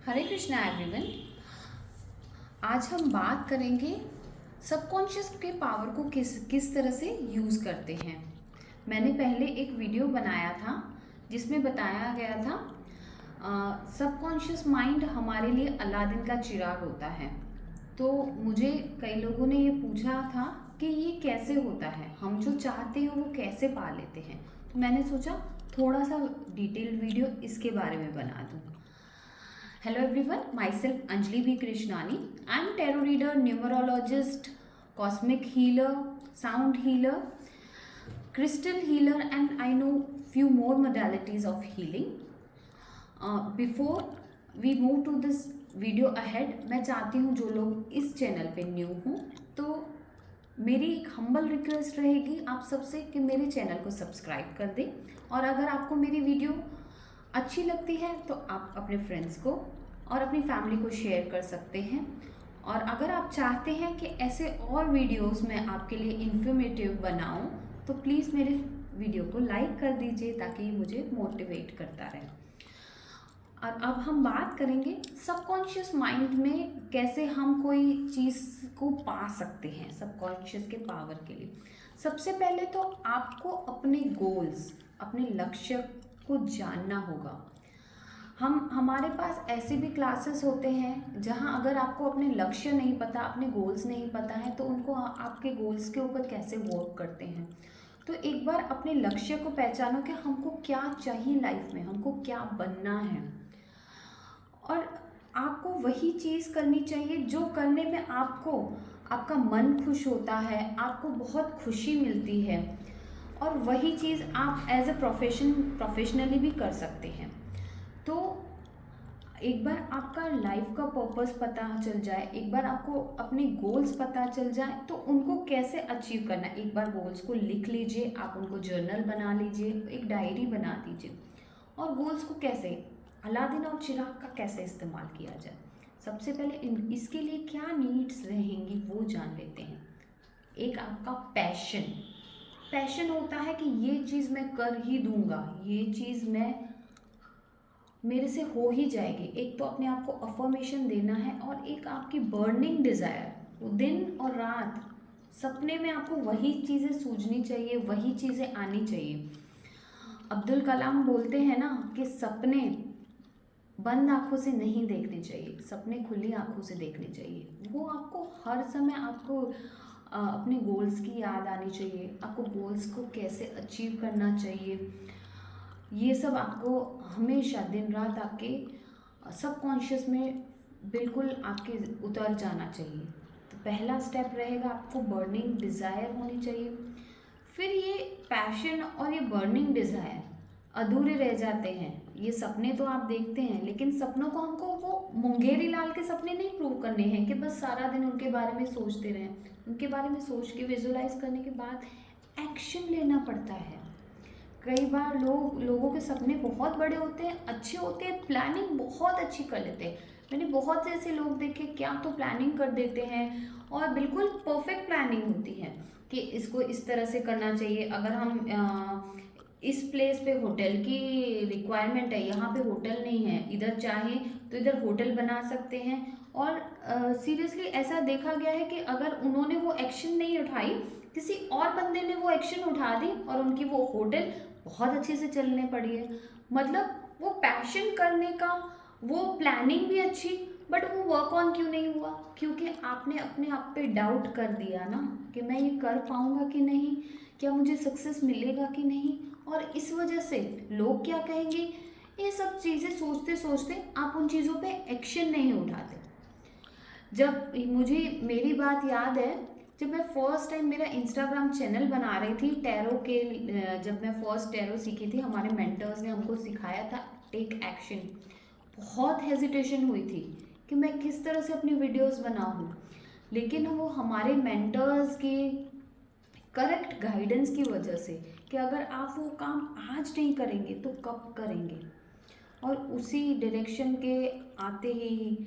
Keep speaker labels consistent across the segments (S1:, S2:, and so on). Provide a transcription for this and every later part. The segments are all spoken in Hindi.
S1: हरे कृष्णा एवरीवन। आज हम बात करेंगे सबकॉन्शियस के पावर को किस तरह से यूज़ करते हैं। मैंने पहले एक वीडियो बनाया था जिसमें बताया गया था सबकॉन्शियस माइंड हमारे लिए अलादीन का चिराग होता है। तो मुझे कई लोगों ने ये पूछा था कि ये कैसे होता है, हम जो चाहते हैं वो कैसे पा लेते हैं। तो मैंने सोचा थोड़ा सा डिटेल्ड वीडियो इसके बारे में बना दूँ। Hello everyone, myself Anjali V. Krishnani. I am tarot reader, numerologist, cosmic healer, sound healer, crystal healer, and I know few more modalities of healing. Before we move to this video ahead, मैं चाहती हूँ जो लोग इस चैनल पे न्यू हों तो मेरी एक हम्बल रिक्वेस्ट रहेगी आप सबसे कि मेरे चैनल को सब्सक्राइब कर दें, और अगर आपको मेरी वीडियो अच्छी लगती है तो आप अपने फ्रेंड्स को और अपनी फैमिली को शेयर कर सकते हैं। और अगर आप चाहते हैं कि ऐसे और वीडियोस मैं आपके लिए इन्फॉर्मेटिव बनाऊं तो प्लीज़ मेरे वीडियो को लाइक कर दीजिए ताकि ये मुझे मोटिवेट करता रहे। और अब हम बात करेंगे सबकॉन्शियस माइंड में कैसे हम कोई चीज़ को पा सकते हैं सबकॉन्शियस के पावर के लिए। सबसे पहले तो आपको अपने गोल्स, अपने लक्ष्य को जानना होगा। हमारे पास ऐसे भी क्लासेस होते हैं जहां अगर आपको अपने लक्ष्य नहीं पता, अपने गोल्स नहीं पता है तो उनको आपके गोल्स के ऊपर कैसे वर्क करते हैं। तो एक बार अपने लक्ष्य को पहचानो कि हमको क्या चाहिए लाइफ में, हमको क्या बनना है, और आपको वही चीज़ करनी चाहिए जो करने में आपको आपका मन खुश होता है, आपको बहुत खुशी मिलती है, और वही चीज़ आप एज अ प्रोफेशनली भी कर सकते हैं। तो एक बार आपका लाइफ का पर्पस पता चल जाए, एक बार आपको अपने गोल्स पता चल जाए तो उनको कैसे अचीव करना है, एक बार गोल्स को लिख लीजिए, आप उनको जर्नल बना लीजिए, एक डायरी बना दीजिए। और गोल्स को कैसे, अलादीन और चिराग का कैसे इस्तेमाल किया जाए। सबसे पहले इसके लिए क्या नीड्स रहेंगी वो जान लेते हैं। एक आपका पैशन होता है कि ये चीज़ मैं कर ही दूंगा, ये चीज़ मेरे से हो ही जाएगी। एक तो अपने आप को अफर्मेशन देना है, और एक आपकी बर्निंग डिज़ायर, वो दिन और रात सपने में आपको वही चीज़ें सूझनी चाहिए, वही चीज़ें आनी चाहिए। अब्दुल कलाम बोलते हैं ना कि सपने बंद आंखों से नहीं देखने चाहिए, सपने खुली आंखों से देखने चाहिए। वो आपको हर समय आपको अपने गोल्स की याद आनी चाहिए, आपको गोल्स को कैसे अचीव करना चाहिए, ये सब आपको हमेशा दिन रात आपके सबकॉन्शियस में बिल्कुल आपके उतर जाना चाहिए। तो पहला स्टेप रहेगा आपको बर्निंग डिज़ायर होनी चाहिए। फिर ये पैशन और ये बर्निंग डिज़ायर अधूरे रह जाते हैं। ये सपने तो आप देखते हैं, लेकिन सपनों को हमको वो मुंगेरी लाल के सपने नहीं प्रूव करने हैं कि बस सारा दिन उनके बारे में सोचते रहें। उनके बारे में सोच के विजुलाइज करने के बाद एक्शन लेना पड़ता है। कई बार लोगों के सपने बहुत बड़े होते हैं, अच्छे होते हैं, प्लानिंग बहुत अच्छी कर लेते हैं। मैंने बहुत से ऐसे लोग देखे क्या तो प्लानिंग कर देते हैं और बिल्कुल परफेक्ट प्लानिंग होती है कि इसको इस तरह से करना चाहिए। अगर हम इस प्लेस पे होटल की रिक्वायरमेंट है, यहाँ पे होटल नहीं है, इधर चाहे तो इधर होटल बना सकते हैं। और सीरियसली ऐसा देखा गया है कि अगर उन्होंने वो एक्शन नहीं उठाई, किसी और बंदे ने वो एक्शन उठा दी और उनकी वो होटल बहुत अच्छे से चलने पड़ी है। मतलब वो पैशन करने का, वो प्लानिंग भी अच्छी, बट वो वर्क ऑन क्यों नहीं हुआ? क्योंकि आपने अपने आप पे डाउट कर दिया ना कि मैं ये कर पाऊंगा कि नहीं, क्या मुझे सक्सेस मिलेगा कि नहीं, और इस वजह से लोग क्या कहेंगे, ये सब चीज़ें सोचते सोचते आप उन चीज़ों पे एक्शन नहीं उठाते। जब मुझे मेरी बात याद है, जब मैं फर्स्ट टाइम मेरा इंस्टाग्राम चैनल बना रही थी टैरो के, जब मैं फर्स्ट टैरो सीखी थी, हमारे मेंटर्स ने हमको सिखाया था टेक एक्शन। बहुत हेजिटेशन हुई थी कि मैं किस तरह से अपनी वीडियोस बनाऊं, लेकिन वो हमारे मेंटर्स की करेक्ट गाइडेंस की वजह से कि अगर आप वो काम आज नहीं करेंगे तो कब करेंगे, और उसी डायरेक्शन के आते ही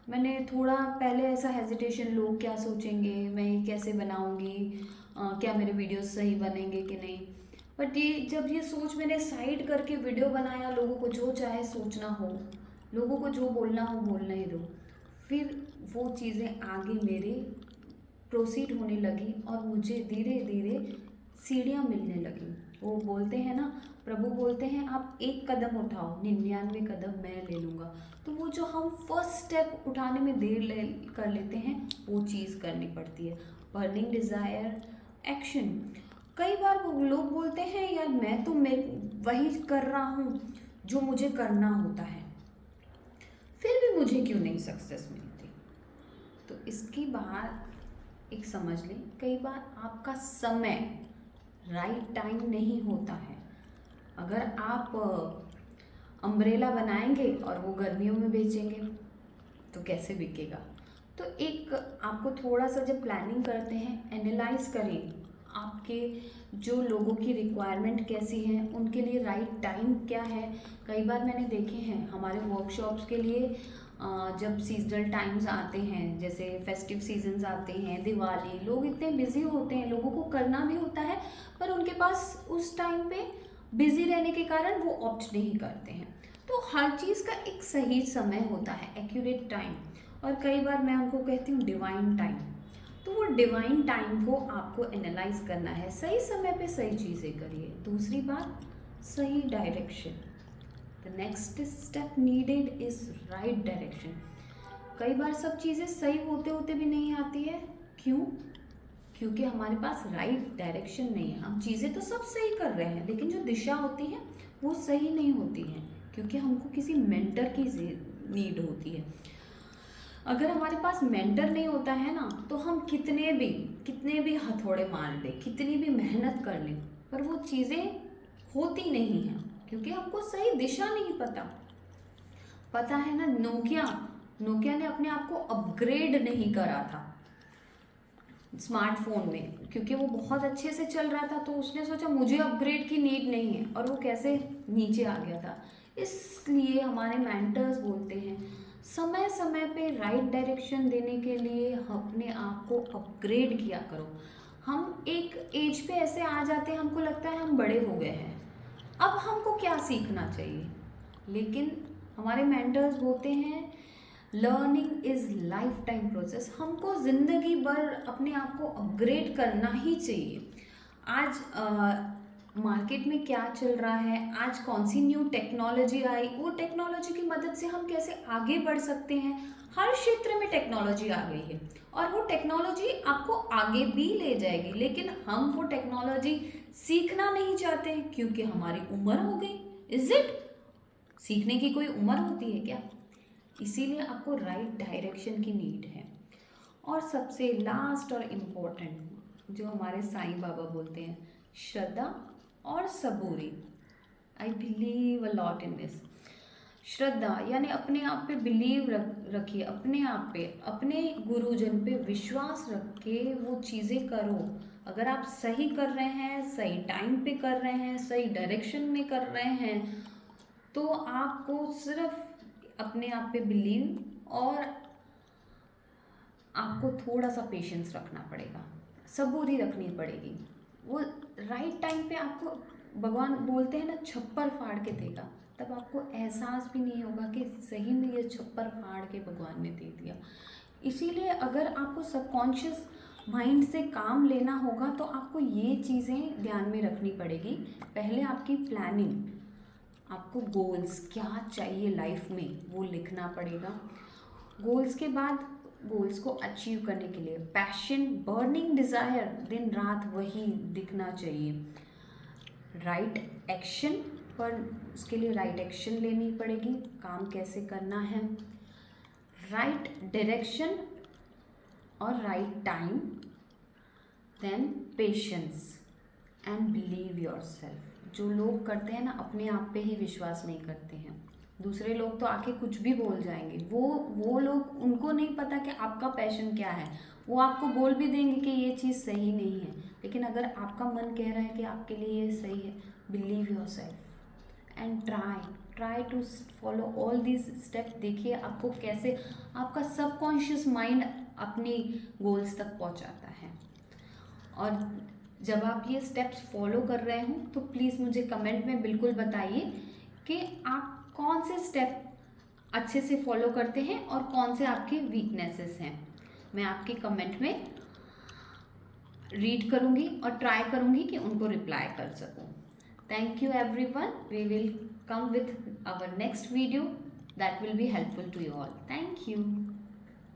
S1: मैंने थोड़ा पहले ऐसा हेजिटेशन, लोग क्या सोचेंगे, मैं ये कैसे बनाऊंगी, क्या मेरे वीडियोस सही बनेंगे कि नहीं। बट ये जब ये सोच मैंने साइड करके वीडियो बनाया, लोगों को जो चाहे सोचना हो, लोगों को जो बोलना हो बोलने ही दो। फिर वो चीज़ें आगे मेरे प्रोसीड होने लगी और मुझे धीरे धीरे सीढ़ियाँ मिलने लगी। वो बोलते हैं ना, प्रभु बोलते हैं आप एक कदम उठाओ, 99 कदम मैं ले लूँगा। तो वो जो हम फर्स्ट स्टेप उठाने में देर ले कर लेते हैं, वो चीज़ करनी पड़ती है। Burning desire, action. कई बार लोग बोलते हैं यार मैं वही कर रहा हूँ जो मुझे करना होता है, फिर भी मुझे क्यों नहीं सक्सेस मिलती। तो इसकी बात एक समझ लें, कई बार आपका समय राइट टाइम नहीं होता है। अगर आप अम्ब्रेला बनाएंगे और वो गर्मियों में बेचेंगे तो कैसे बिकेगा। तो एक आपको थोड़ा सा जब प्लानिंग करते हैं, एनालाइज करें आपके जो लोगों की रिक्वायरमेंट कैसी है, उनके लिए राइट टाइम क्या है। कई बार मैंने देखे हैं हमारे वर्कशॉप्स के लिए जब सीजनल टाइम्स आते हैं, जैसे फेस्टिव सीजन्स आते हैं, दिवाली, लोग इतने बिजी होते हैं, लोगों को करना भी होता है, पर उनके पास उस टाइम पे बिजी रहने के कारण वो ऑप्ट नहीं करते हैं। तो हर चीज़ का एक सही समय होता है, एक्यूरेट टाइम, और कई बार मैं उनको कहती हूँ डिवाइन टाइम। तो वो डिवाइन टाइम को आपको एनालाइज करना है, सही समय पे सही चीज़ें करिए। दूसरी बात, सही direction. The next step needed is right direction. कई बार सब चीज़ें सही होते होते भी नहीं आती है, क्यों? क्योंकि हमारे पास राइट डायरेक्शन नहीं है। हम चीज़ें तो सब सही कर रहे हैं, लेकिन जो दिशा होती है वो सही नहीं होती है, क्योंकि हमको किसी मेंटर की नीड होती है। अगर हमारे पास मेंटर नहीं होता है ना, तो हम कितने भी हथौड़े मार लें, कितनी भी मेहनत कर लें, पर वो चीज़ें होती नहीं हैं, क्योंकि हमको सही दिशा नहीं पता है ना। नोकिया ने अपने आप को अपग्रेड नहीं करा था स्मार्टफोन में, क्योंकि वो बहुत अच्छे से चल रहा था, तो उसने सोचा मुझे अपग्रेड की नीड नहीं है, और वो कैसे नीचे आ गया था। इसलिए हमारे मेंटर्स बोलते हैं समय समय पे राइट डायरेक्शन देने के लिए अपने आप को अपग्रेड किया करो। हम एक एज पे ऐसे आ जाते हैं, हमको लगता है हम बड़े हो गए हैं, अब हमको क्या सीखना चाहिए, लेकिन हमारे मेंटर्स बोलते हैं learning is life time process. हमको ज़िंदगी भर अपने आप को अपग्रेड करना ही चाहिए। आज मार्केट में क्या चल रहा है, आज कौन सी न्यू टेक्नोलॉजी आई, वो टेक्नोलॉजी की मदद से हम कैसे आगे बढ़ सकते हैं। हर क्षेत्र में टेक्नोलॉजी आ गई है, और वो टेक्नोलॉजी आपको आगे भी ले जाएगी, लेकिन हम वो टेक्नोलॉजी सीखना नहीं चाहते क्योंकि हमारी उम्र हो गई। Is it? सीखने की कोई उम्र होती है क्या? इसीलिए आपको राइट डायरेक्शन की नीड है। और सबसे लास्ट और इम्पोर्टेंट जो हमारे साईं बाबा बोलते हैं, श्रद्धा और सबूरी। I believe a lot in this. श्रद्धा यानी अपने आप पे बिलीव रखिए, अपने आप पे, अपने गुरुजन पे विश्वास रख के वो चीज़ें करो। अगर आप सही कर रहे हैं, सही टाइम पे कर रहे हैं, सही डायरेक्शन में कर रहे हैं, तो आपको सिर्फ अपने आप पे बिलीव और आपको थोड़ा सा पेशेंस रखना पड़ेगा, सबूरी रखनी पड़ेगी। वो राइट टाइम पे आपको भगवान बोलते हैं ना, छप्पर फाड़ के देगा, तब आपको एहसास भी नहीं होगा कि सही में ये छप्पर फाड़ के भगवान ने दे दिया। इसीलिए अगर आपको सबकॉन्शियस माइंड से काम लेना होगा तो आपको ये चीज़ें ध्यान में रखनी पड़ेगी। पहले आपकी प्लानिंग, आपको गोल्स क्या चाहिए लाइफ में वो लिखना पड़ेगा। गोल्स के बाद गोल्स को अचीव करने के लिए पैशन, बर्निंग डिज़ायर, दिन रात वही दिखना चाहिए। राइट एक्शन, पर उसके लिए राइट एक्शन लेनी पड़ेगी, काम कैसे करना है, राइट डायरेक्शन और right time, then patience and believe yourself. जो लोग करते हैं ना, अपने आप पे ही विश्वास नहीं करते हैं, दूसरे लोग तो आके कुछ भी बोल जाएंगे। वो लोग, उनको नहीं पता कि आपका पैशन क्या है, वो आपको बोल भी देंगे कि ये चीज़ सही नहीं है, लेकिन अगर आपका मन कह रहा है कि आपके लिए ये सही है, believe yourself and try to follow all these step. देखिए आपको कैसे आपका सबकॉन्शियस माइंड अपनी गोल्स तक पहुंचाता है। और जब आप ये स्टेप्स फॉलो कर रहे हो तो प्लीज़ मुझे कमेंट में बिल्कुल बताइए कि आप कौन से स्टेप अच्छे से फॉलो करते हैं और कौन से आपके वीकनेसेस हैं। मैं आपके कमेंट में रीड करूँगी और ट्राई करूँगी कि उनको रिप्लाई कर सकूँ। Thank you everyone. We will come with our next video that will be helpful to you all. Thank you.